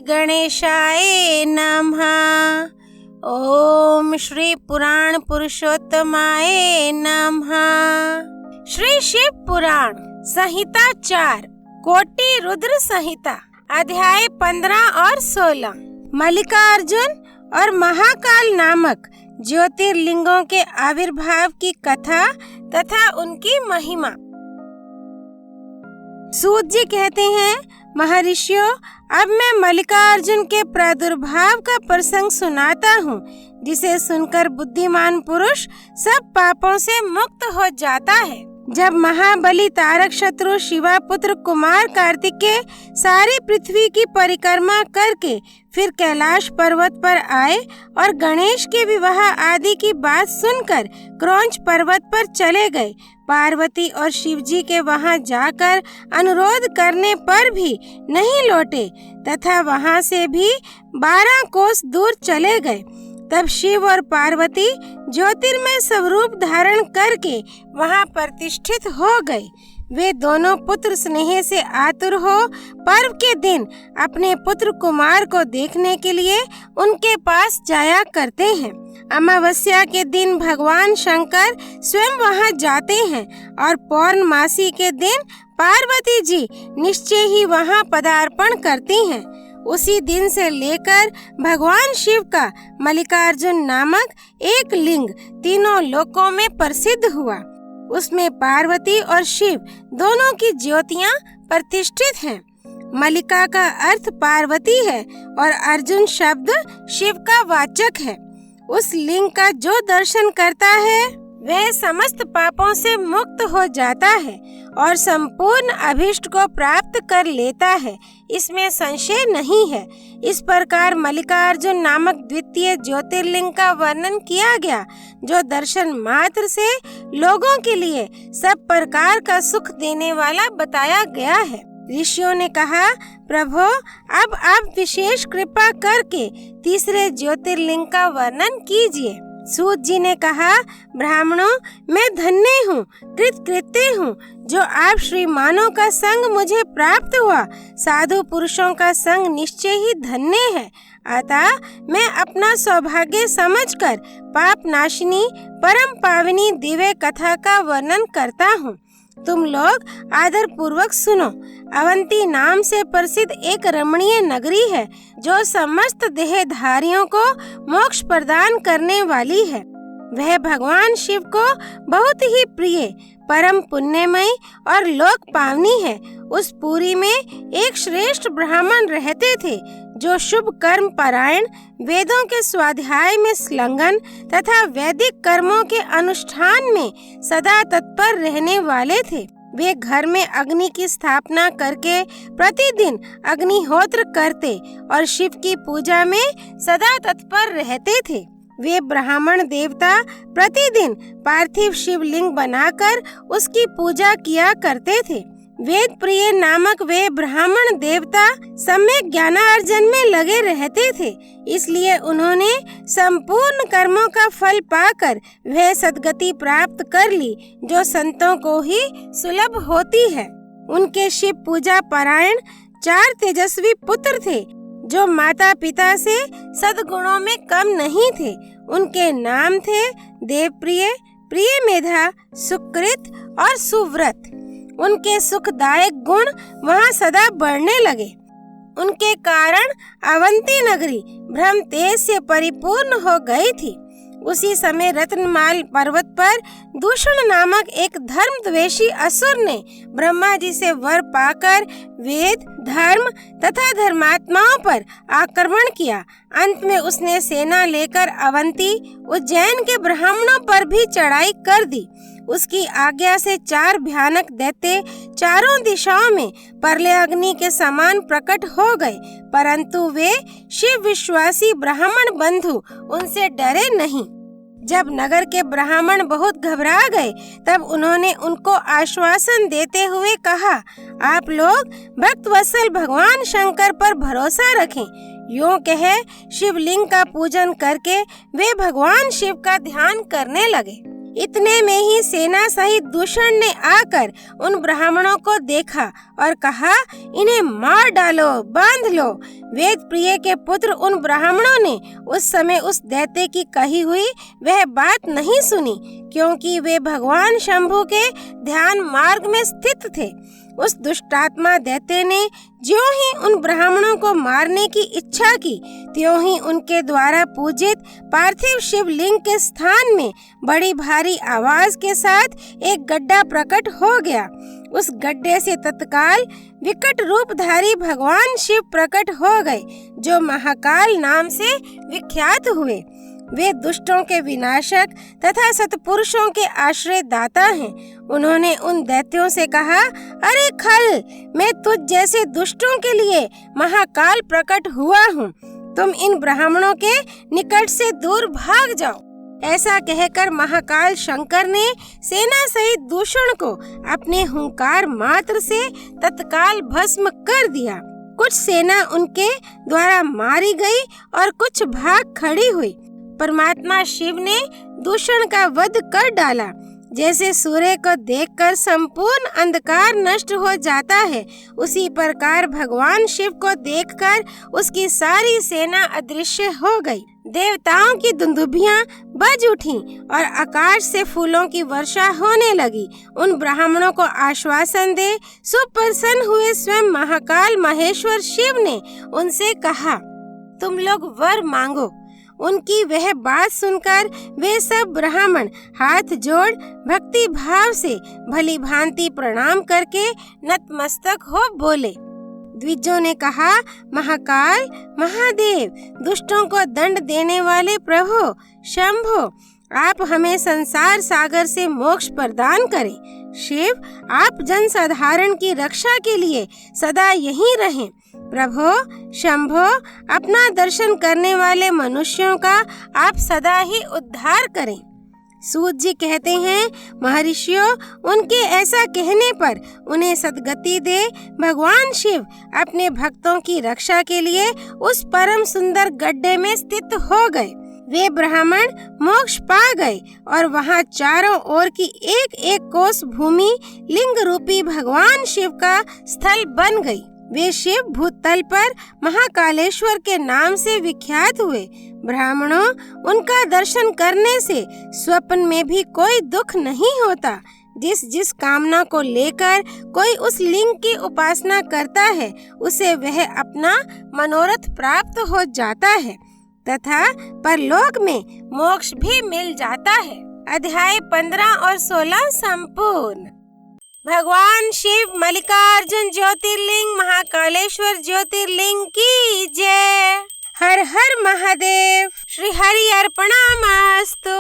गणेशाय नमः। ओम श्री पुराण पुरुषोत्तमाय नमः। श्री शिव पुराण संहिता 4 कोटि रुद्र संहिता अध्याय 15 और 16। मल्लिकार्जुन और महाकाल नामक ज्योतिर्लिंगों के आविर्भाव की कथा तथा उनकी महिमा। सूत जी कहते हैं, महर्षियों, अब मैं मल्लिकार्जुन के प्रादुर्भाव का प्रसंग सुनाता हूँ, जिसे सुनकर बुद्धिमान पुरुष सब पापों से मुक्त हो जाता है। जब महाबली तारक शत्रु शिवापुत्र कुमार कार्तिकेय सारी पृथ्वी की परिक्रमा करके फिर कैलाश पर्वत पर आए और गणेश के विवाह आदि की बात सुनकर क्रौंच पर्वत पर चले गए, पार्वती और शिवजी के वहां जाकर अनुरोध करने पर भी नहीं लौटे तथा वहां से भी 12 कोस दूर चले गए। तब शिव और पार्वती ज्योतिर्मय स्वरूप धारण करके वहां प्रतिष्ठित हो गए। वे दोनों पुत्र स्नेह से आतुर हो पर्व के दिन अपने पुत्र कुमार को देखने के लिए उनके पास जाया करते हैं। अमावस्या के दिन भगवान शंकर स्वयं वहां जाते हैं और पौर्णमासी के दिन पार्वती जी निश्चय ही वहां पदार्पण करती हैं। उसी दिन से लेकर भगवान शिव का मल्लिकार्जुन नामक एक लिंग तीनों लोकों में प्रसिद्ध हुआ। उसमें पार्वती और शिव दोनों की ज्योतियां प्रतिष्ठित हैं। मल्लिका का अर्थ पार्वती है और अर्जुन शब्द शिव का वाचक है। उस लिंग का जो दर्शन करता है वह समस्त पापों से मुक्त हो जाता है और संपूर्ण अभिष्ट को प्राप्त कर लेता है, इसमें संशय नहीं है। इस प्रकार मल्लिकार्जुन नामक द्वितीय ज्योतिर्लिंग का वर्णन किया गया, जो दर्शन मात्र से लोगों के लिए सब प्रकार का सुख देने वाला बताया गया है। ऋषियों ने कहा, प्रभु, अब आप विशेष कृपा करके तीसरे ज्योतिर्लिंग का वर्णन कीजिए। सूत जी ने कहा, ब्राह्मणों, मैं धन्य हूँ, कृतकृत्य हूँ, जो आप श्रीमानों का संग मुझे प्राप्त हुआ। साधु पुरुषों का संग निश्चय ही धन्य है। अतः मैं अपना सौभाग्य समझकर पाप नाशिनी परम पावनी दिव्य कथा का वर्णन करता हूँ। तुम लोग आदर पूर्वक सुनो। अवंती नाम से प्रसिद्ध एक रमणीय नगरी है, जो समस्त देहधारियों को मोक्ष प्रदान करने वाली है। वह भगवान शिव को बहुत ही प्रिय, परम पुण्यमयी और लोक पावनी है। उस पुरी में एक श्रेष्ठ ब्राह्मण रहते थे, जो शुभ कर्म परायण, वेदों के स्वाध्याय में संलग्न तथा वैदिक कर्मों के अनुष्ठान में सदा तत्पर रहने वाले थे। वे घर में अग्नि की स्थापना करके प्रतिदिन अग्निहोत्र करते और शिव की पूजा में सदा तत्पर रहते थे। वे ब्राह्मण देवता प्रतिदिन पार्थिव शिवलिंग बनाकर उसकी पूजा किया करते थे। वेद प्रिय नामक वे ब्राह्मण देवता सम्यक ज्ञानार्जन में लगे रहते थे, इसलिए उन्होंने संपूर्ण कर्मों का फल पाकर वह सद्गति प्राप्त कर ली, जो संतों को ही सुलभ होती है। उनके शिव पूजा परायण 4 तेजस्वी पुत्र थे, जो माता पिता से सद्गुणों में कम नहीं थे। उनके नाम थे देवप्रिय, प्रियमेधा, सुकृत और सुव्रत। उनके सुखदायक गुण वहाँ सदा बढ़ने लगे। उनके कारण अवंती नगरी ब्रह्म तेज से परिपूर्ण हो गई थी। उसी समय रत्नमाल पर्वत पर दूषण नामक एक धर्मद्वेषी असुर ने ब्रह्मा जी से वर पाकर वेद, धर्म तथा धर्मात्माओं पर आक्रमण किया। अंत में उसने सेना लेकर अवंती, उज्जैन के ब्राह्मणों पर भी चढ़ाई कर दी। उसकी आज्ञा से 4 भयानक दैत्य चारों दिशाओं में परले अग्नि के समान प्रकट हो गए, परंतु वे शिव विश्वासी ब्राह्मण बंधु उनसे डरे नहीं। जब नगर के ब्राह्मण बहुत घबरा गए, तब उन्होंने उनको आश्वासन देते हुए कहा, आप लोग भक्तवत्सल भगवान शंकर पर भरोसा रखें। यूं कहे शिवलिंग का पूजन करके वे भगवान शिव का ध्यान करने लगे। इतने में ही सेना सहित दूषण ने आकर उन ब्राह्मणों को देखा और कहा, इन्हें मार डालो, बांध लो। वेद प्रिय के पुत्र उन ब्राह्मणों ने उस समय उस दैत्य की कही हुई वह बात नहीं सुनी, क्योंकि वे भगवान शंभु के ध्यान मार्ग में स्थित थे। उस दुष्टात्मा दैत्य ने ज्यों ही उन ब्राह्मणों को मारने की इच्छा की, त्यों ही उनके द्वारा पूजित पार्थिव शिवलिंग के स्थान में बड़ी भारी आवाज के साथ एक गड्ढा प्रकट हो गया। उस गड्ढे से तत्काल विकट रूपधारी भगवान शिव प्रकट हो गए, जो महाकाल नाम से विख्यात हुए। वे दुष्टों के विनाशक तथा सत्पुरुषों के आश्रय दाता हैं। उन्होंने उन दैत्यों से कहा, अरे खल, मैं तुझ जैसे दुष्टों के लिए महाकाल प्रकट हुआ हूँ। तुम इन ब्राह्मणों के निकट से दूर भाग जाओ। ऐसा कहकर महाकाल शंकर ने सेना सहित दूषण को अपने हुंकार मात्र से तत्काल भस्म कर दिया। कुछ सेना उनके द्वारा मारी गई और कुछ भाग खड़ी हुई। परमात्मा शिव ने दूषण का वध कर डाला। जैसे सूर्य को देखकर संपूर्ण अंधकार नष्ट हो जाता है, उसी प्रकार भगवान शिव को देखकर उसकी सारी सेना अदृश्य हो गई। देवताओं की दुंदुभियां बज उठीं और आकाश से फूलों की वर्षा होने लगी। उन ब्राह्मणों को आश्वासन दे सुप्रसन्न हुए स्वयं महाकाल महेश्वर शिव ने उनसे कहा, तुम लोग वर मांगो। उनकी वह बात सुनकर वे सब ब्राह्मण हाथ जोड़ भक्ति भाव से भली भांति प्रणाम करके नतमस्तक हो बोले। द्विजों ने कहा, महाकाल, महादेव, दुष्टों को दंड देने वाले प्रभु शंभो, आप हमें संसार सागर से मोक्ष प्रदान करें। शिव, आप जन साधारण की रक्षा के लिए सदा यहीं रहें। प्रभु शंभो, अपना दर्शन करने वाले मनुष्यों का आप सदा ही उद्धार करें। सूत जी कहते हैं, महर्षियों, उनके ऐसा कहने पर उन्हें सद्गति दे भगवान शिव अपने भक्तों की रक्षा के लिए उस परम सुंदर गड्ढे में स्थित हो गए। वे ब्राह्मण मोक्ष पा गए और वहां चारों ओर की एक एक कोस भूमि लिंग रूपी भगवान शिव का स्थल बन गई। वे शिव भूतल पर महाकालेश्वर के नाम से विख्यात हुए। ब्राह्मणों, उनका दर्शन करने से स्वप्न में भी कोई दुख नहीं होता। जिस जिस कामना को लेकर कोई उस लिंग की उपासना करता है, उसे वह अपना मनोरथ प्राप्त हो जाता है तथा परलोक में मोक्ष भी मिल जाता है। अध्याय 15 और 16 संपूर्ण। भगवान शिव मल्लिकार्जुन ज्योतिर्लिंग महाकालेश्वर ज्योतिर्लिंग की जय। हर हर महादेव। श्री हरि अर्पणमस्तु।